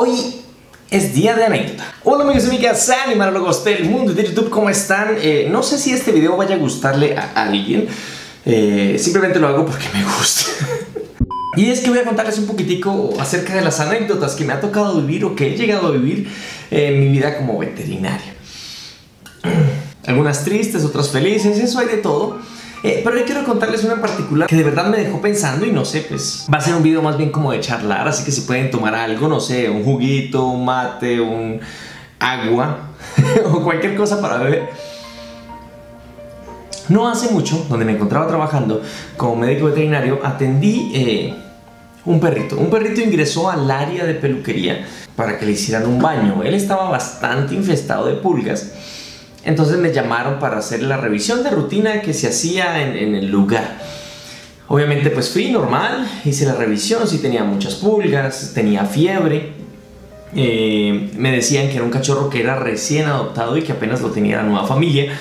Hoy es día de anécdota. Hola amigos y amigas, animalólogos del mundo y de YouTube, ¿cómo están? No sé si este video vaya a gustarle a alguien, simplemente lo hago porque me gusta. Y es que voy a contarles un poquitico acerca de las anécdotas que me ha tocado vivir o que he llegado a vivir en mi vida como veterinario. Algunas tristes, otras felices, eso hay de todo. Pero hoy quiero contarles una en particular que de verdad me dejó pensando y no sé, pues va a ser un video más bien como de charlar, así que si pueden tomar algo, no sé, un juguito, un mate, un agua o cualquier cosa para beber. No hace mucho, donde me encontraba trabajando como médico veterinario, atendí un perrito. Un perrito ingresó al área de peluquería para que le hicieran un baño. Él estaba bastante infestado de pulgas. Entonces me llamaron para hacer la revisión de rutina que se hacía en el lugar. Obviamente pues fui normal, hice la revisión, sí tenía muchas pulgas, tenía fiebre. Me decían que era un cachorro que era recién adoptado y que apenas lo tenía la nueva familia.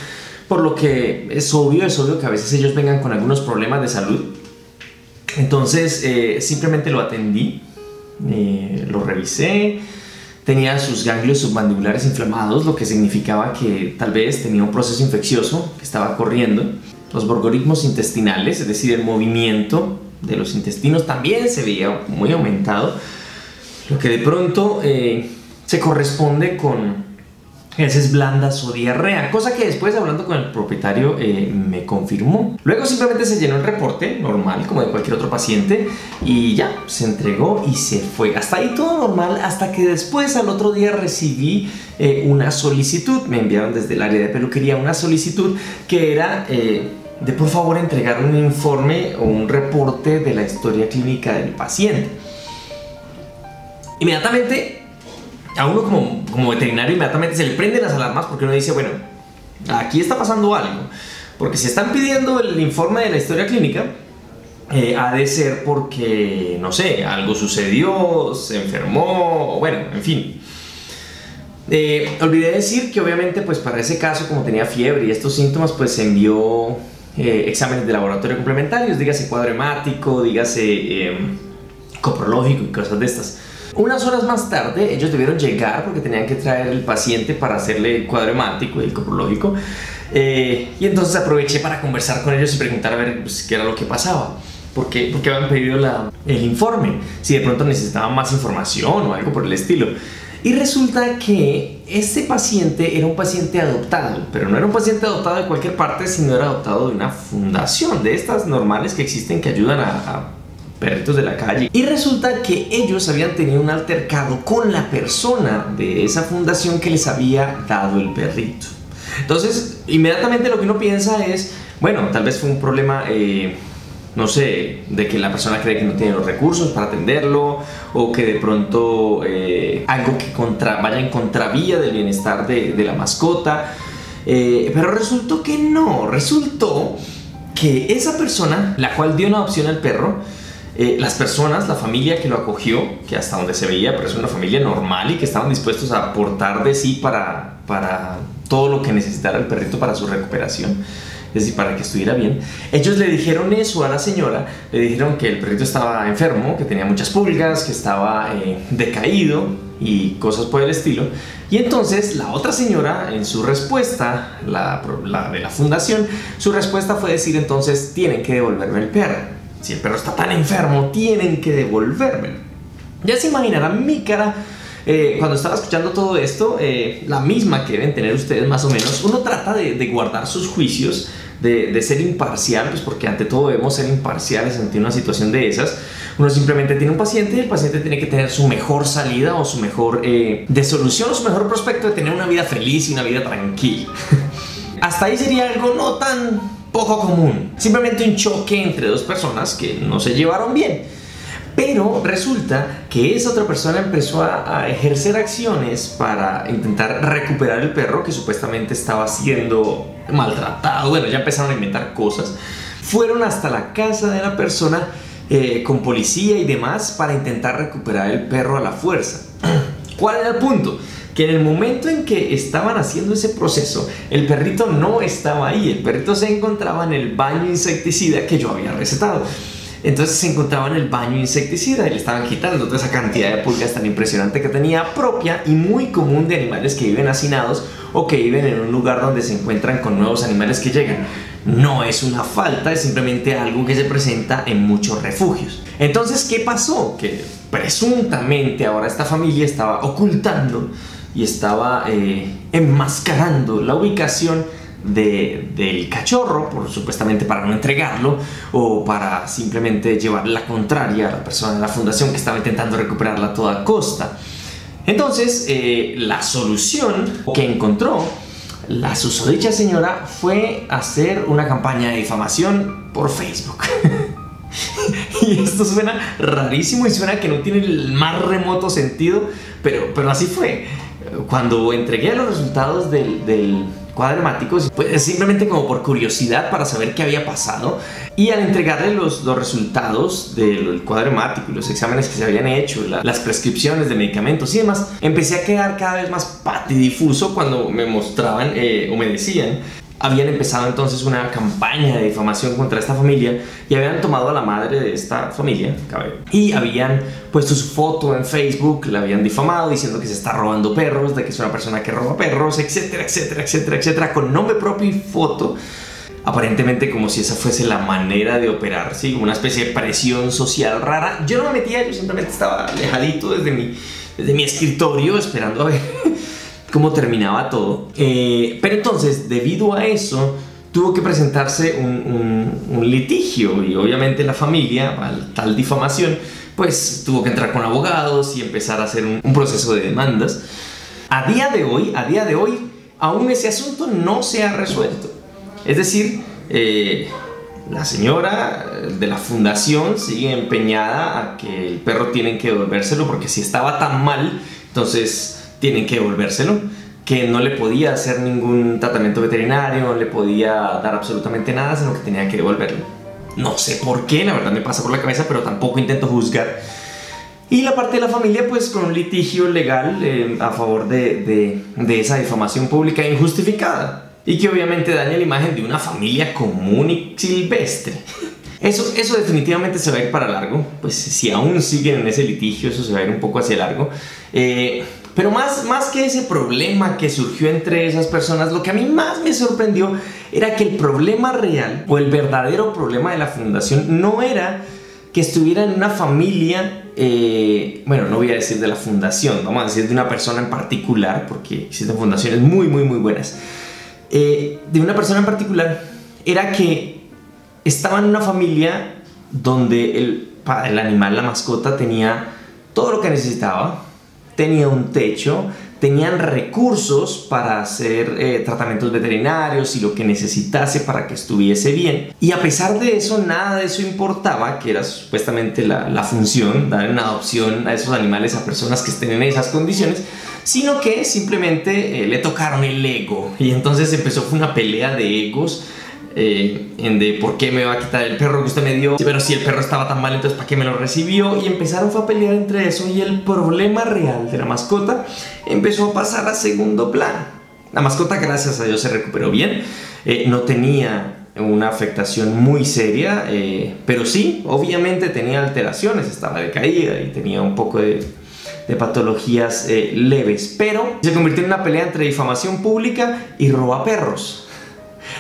Por lo que es obvio que a veces ellos vengan con algunos problemas de salud. Entonces simplemente lo atendí, lo revisé. Tenía sus ganglios submandibulares inflamados, lo que significaba que tal vez tenía un proceso infeccioso que estaba corriendo. Los borborismos intestinales, es decir, el movimiento de los intestinos también se veía muy aumentado, lo que de pronto se corresponde con heces blandas o diarrea, cosa que después, hablando con el propietario, me confirmó. Luego simplemente se llenó el reporte normal, como de cualquier otro paciente, y ya, se entregó y se fue. Hasta ahí todo normal, hasta que después, al otro día, recibí una solicitud. Me enviaron desde el área de peluquería una solicitud que era de por favor entregar un informe o un reporte de la historia clínica del paciente. Inmediatamente, a uno como veterinario inmediatamente se le prenden las alarmas, porque uno dice, bueno, aquí está pasando algo, porque si están pidiendo el informe de la historia clínica, ha de ser porque, no sé, algo sucedió, se enfermó, bueno, en fin. Olvidé decir que obviamente pues para ese caso, como tenía fiebre y estos síntomas, pues se envió exámenes de laboratorio complementarios, dígase cuadro hemático, dígase coprológico y cosas de estas. Unas horas más tarde ellos debieron llegar porque tenían que traer el paciente para hacerle el cuadro hemático y el coprológico, y entonces aproveché para conversar con ellos y preguntar a ver pues, qué era lo que pasaba, porque habían pedido el informe, si de pronto necesitaban más información o algo por el estilo. Y resulta que este paciente era un paciente adoptado, pero no era un paciente adoptado de cualquier parte, sino era adoptado de una fundación, de estas normales que existen, que ayudan a perritos de la calle. Y resulta que ellos habían tenido un altercado con la persona de esa fundación que les había dado el perrito. Entonces inmediatamente lo que uno piensa es, bueno, tal vez fue un problema, no sé, de que la persona cree que no tiene los recursos para atenderlo, o que de pronto algo que vaya en contravía del bienestar de la mascota. Pero resultó que no, resultó que esa persona, la cual dio una adopción al perro, las personas, la familia que lo acogió, que hasta donde se veía parecía una familia normal y que estaban dispuestos a aportar de sí para todo lo que necesitara el perrito para su recuperación, es decir, para que estuviera bien, ellos le dijeron eso a la señora, le dijeron que el perrito estaba enfermo, que tenía muchas pulgas, que estaba decaído y cosas por el estilo. Y entonces la otra señora, en su respuesta, la de la fundación, su respuesta fue decir, entonces tienen que devolverme el perro. Si el perro está tan enfermo, tienen que devolvérmelo. Ya se imaginarán mi cara cuando estaba escuchando todo esto, la misma que deben tener ustedes más o menos. Uno trata de guardar sus juicios, de ser imparcial, pues porque ante todo debemos ser imparciales ante una situación de esas. Uno simplemente tiene un paciente y el paciente tiene que tener su mejor salida o su mejor de solución o su mejor prospecto de tener una vida feliz y una vida tranquila. Hasta ahí sería algo no tan poco común, simplemente un choque entre dos personas que no se llevaron bien. Pero resulta que esa otra persona empezó a ejercer acciones para intentar recuperar el perro que supuestamente estaba siendo maltratado. Bueno, ya empezaron a inventar cosas. Fueron hasta la casa de la persona con policía y demás para intentar recuperar el perro a la fuerza. ¿Cuál era el punto? Que en el momento en que estaban haciendo ese proceso, el perrito no estaba ahí, el perrito se encontraba en el baño insecticida que yo había recetado. Entonces se encontraba en el baño insecticida y le estaban quitando toda esa cantidad de pulgas tan impresionante que tenía, propia y muy común de animales que viven hacinados o que viven en un lugar donde se encuentran con nuevos animales que llegan. No es una falta, es simplemente algo que se presenta en muchos refugios. Entonces, ¿qué pasó? Que presuntamente ahora esta familia estaba ocultando y estaba enmascarando la ubicación del cachorro, supuestamente para no entregarlo o para simplemente llevar la contraria a la persona de la fundación que estaba intentando recuperarla a toda costa. Entonces, la solución que encontró la susodicha señora fue hacer una campaña de difamación por Facebook. Y esto suena rarísimo y suena que no tiene el más remoto sentido, pero así fue. Cuando entregué los resultados del cuadro hemático, pues simplemente como por curiosidad para saber qué había pasado, y al entregarle los resultados del cuadro hemático y los exámenes que se habían hecho, las prescripciones de medicamentos y demás, empecé a quedar cada vez más patidifuso cuando me mostraban o me decían habían empezado entonces una campaña de difamación contra esta familia y habían tomado a la madre de esta familia y habían puesto su foto en Facebook, la habían difamado diciendo que se está robando perros, de que es una persona que roba perros, etcétera, etcétera, etcétera, etcétera, con nombre propio y foto, aparentemente como si esa fuese la manera de operar, ¿sí? Como una especie de presión social rara. Yo no me metía, yo simplemente estaba alejadito desde mi escritorio esperando a ver cómo terminaba todo, pero entonces debido a eso tuvo que presentarse un litigio y obviamente la familia, al tal difamación, pues tuvo que entrar con abogados y empezar a hacer un proceso de demandas. A día de hoy, aún ese asunto no se ha resuelto. Es decir, la señora de la fundación sigue empeñada a que el perro tienen que devolvérselo porque si estaba tan mal, entonces tienen que devolvérselo, que no le podía hacer ningún tratamiento veterinario, no le podía dar absolutamente nada, sino que tenía que devolverlo. No sé por qué, la verdad me pasa por la cabeza, pero tampoco intento juzgar. Y la parte de la familia, pues con un litigio legal a favor de esa difamación pública injustificada y que obviamente daña la imagen de una familia común y silvestre. Eso definitivamente se va a ir para largo, pues si aún siguen en ese litigio, eso se va a ir un poco hacia largo. Pero más que ese problema que surgió entre esas personas, lo que a mí más me sorprendió era que el problema real o el verdadero problema de la fundación no era que estuviera en una familia, bueno, no voy a decir de la fundación, vamos a decir de una persona en particular, porque existen fundaciones muy buenas, de una persona en particular, era que estaba en una familia donde el animal, la mascota, tenía todo lo que necesitaba, tenía un techo, tenían recursos para hacer tratamientos veterinarios y lo que necesitase para que estuviese bien. Y a pesar de eso, nada de eso importaba, que era supuestamente la función, dar en adopción a esos animales a personas que estén en esas condiciones, sino que simplemente le tocaron el ego. Y entonces empezó una pelea de egos, de por qué me va a quitar el perro que usted me dio, pero si el perro estaba tan mal, entonces ¿para qué me lo recibió? Y empezaron a pelear entre eso y el problema real de la mascota empezó a pasar a segundo plano. La mascota, gracias a Dios, se recuperó bien, no tenía una afectación muy seria, pero sí, obviamente tenía alteraciones, estaba decaída y tenía un poco de patologías leves, pero se convirtió en una pelea entre difamación pública y robaperros.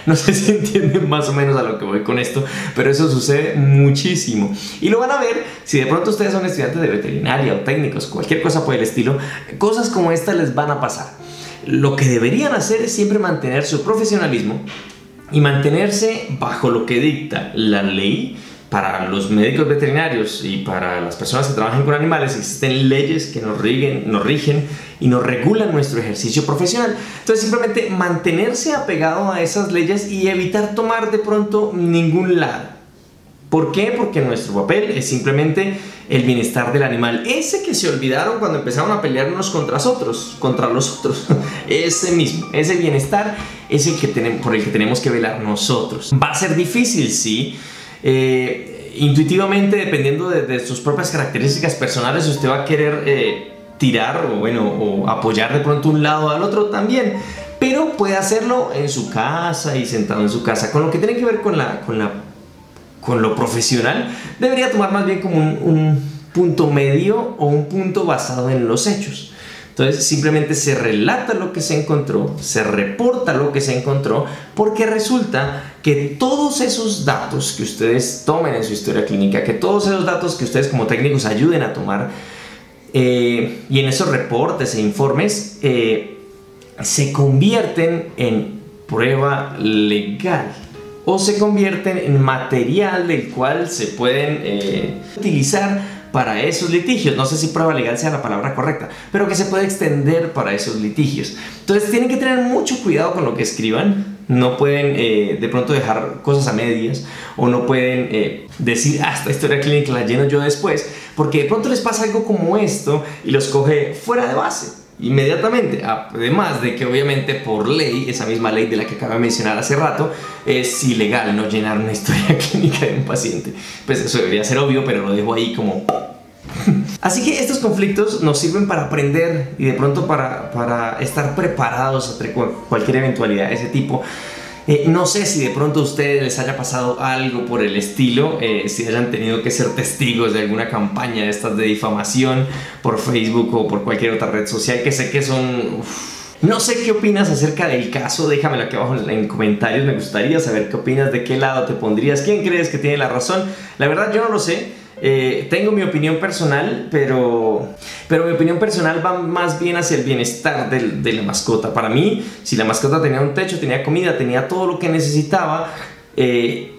No sé si entienden más o menos a lo que voy con esto, pero eso sucede muchísimo. Y lo van a ver si de pronto ustedes son estudiantes de veterinaria o técnicos, cualquier cosa por el estilo. Cosas como esta les van a pasar. Lo que deberían hacer es siempre mantener su profesionalismo y mantenerse bajo lo que dicta la ley. Para los médicos veterinarios y para las personas que trabajan con animales existen leyes que nos rigen y nos regulan nuestro ejercicio profesional. Entonces simplemente mantenerse apegado a esas leyes y evitar tomar de pronto ningún lado. ¿Por qué? Porque nuestro papel es simplemente el bienestar del animal. Ese que se olvidaron cuando empezaron a pelear unos contra los otros. Ese mismo, ese bienestar es por el que tenemos que velar nosotros. Va a ser difícil, sí. Intuitivamente, dependiendo de sus propias características personales, usted va a querer tirar o apoyar de pronto un lado al otro también, pero puede hacerlo en su casa y sentado en su casa. Con lo que tiene que ver con con lo profesional, debería tomar más bien como un punto medio o un punto basado en los hechos. Entonces simplemente se relata lo que se encontró, se reporta lo que se encontró, porque resulta que todos esos datos que ustedes tomen en su historia clínica, que todos esos datos que ustedes como técnicos ayuden a tomar, y en esos reportes e informes, se convierten en prueba legal o se convierten en material del cual se pueden utilizar para esos litigios. No sé si prueba legal sea la palabra correcta, pero que se puede extender para esos litigios. Entonces tienen que tener mucho cuidado con lo que escriban. No pueden de pronto dejar cosas a medias, o no pueden decir, esta historia clínica la lleno yo después, porque de pronto les pasa algo como esto y los coge fuera de base inmediatamente. Además de que obviamente por ley, esa misma ley de la que acabo de mencionar hace rato, es ilegal no llenar una historia clínica de un paciente. Pues eso debería ser obvio, pero lo dejo ahí como... Así que estos conflictos nos sirven para aprender y de pronto para estar preparados ante cualquier eventualidad de ese tipo. No sé si de pronto a ustedes les haya pasado algo por el estilo, si hayan tenido que ser testigos de alguna campaña de estas de difamación por Facebook o por cualquier otra red social, que sé que son... No sé qué opinas acerca del caso, déjamelo aquí abajo en comentarios, me gustaría saber qué opinas, de qué lado te pondrías, quién crees que tiene la razón. La verdad yo no lo sé. Tengo mi opinión personal, pero mi opinión personal va más bien hacia el bienestar de la mascota. Para mí, si la mascota tenía un techo, tenía comida, tenía todo lo que necesitaba, y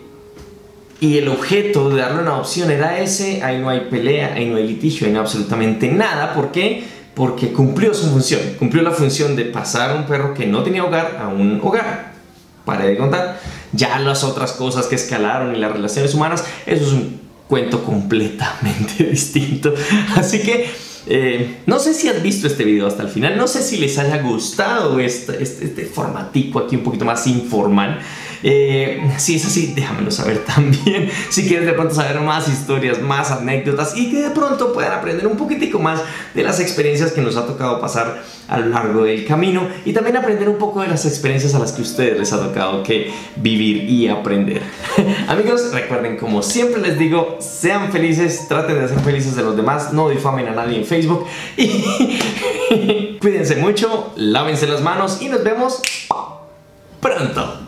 el objeto de darle una adopción era ese, ahí no hay pelea, ahí no hay litigio, ahí no hay absolutamente nada. ¿Por qué? Porque cumplió su función, cumplió la función de pasar a un perro que no tenía hogar a un hogar. Paré de contar. Ya las otras cosas que escalaron y las relaciones humanas, eso es un cuento completamente distinto. Así que no sé si has visto este video hasta el final, no sé si les haya gustado este formatico aquí un poquito más informal. Si es así, déjamelo saber también. Si quieres de pronto saber más historias, más anécdotas, y que de pronto puedan aprender un poquitico más de las experiencias que nos ha tocado pasar a lo largo del camino, y también aprender un poco de las experiencias a las que a ustedes les ha tocado que vivir y aprender. Amigos, recuerden, como siempre les digo, sean felices, traten de ser felices de los demás, no difamen a nadie en Facebook, y cuídense mucho, lávense las manos y nos vemos pronto.